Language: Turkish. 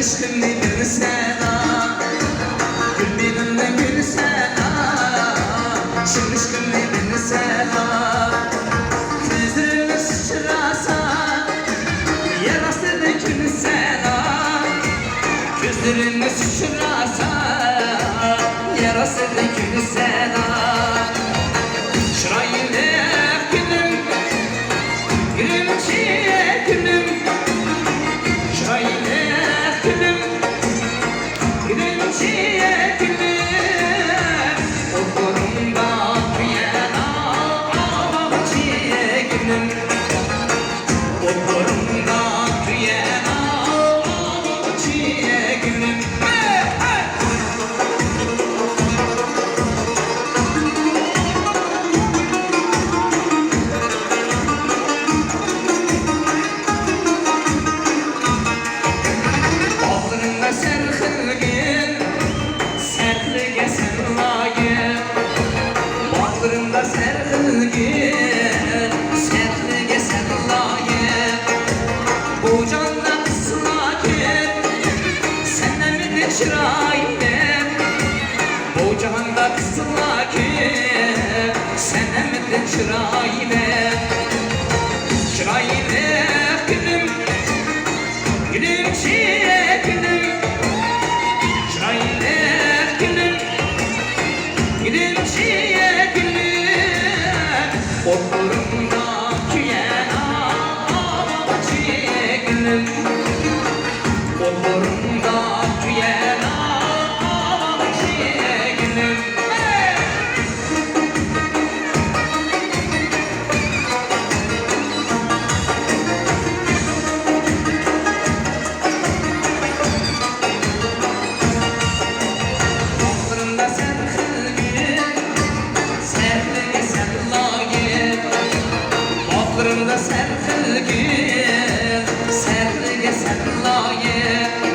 aşkımı bilsen ha, gül benimle gülsen ha, şimdi aşkımı bilsen ha, yüzünü sıçrasan, yarası dökülsen ha, gözlerini sıçrasan, yarası dökülsen ha, şırayını gülüm, gülümçiye gülüm, şırayını gülüm, gülümçiye gülüm, okurumda kıyana ağabçiye gülüm, okurumda kıyana ağabçiye gülüm. Bağlarında serhilgin, serhilge sen layık. Bağlarında serhilgin, serhilge sen layık. Bu canda kıslakin, senden midir şirayim? Bu canda kıslakin, senden midir şirayim? Şirayim gülüm, gülümçiye gülüm, şırayım gülüm, gülümçiye gülüm, okurumda kıyana ağabçiye gülüm, okurumda kıyana ağabçiye gülüm. Bağlarında serhilgin, serhilge sen layık. Bağlarında serhilgin, serhilge sen layık.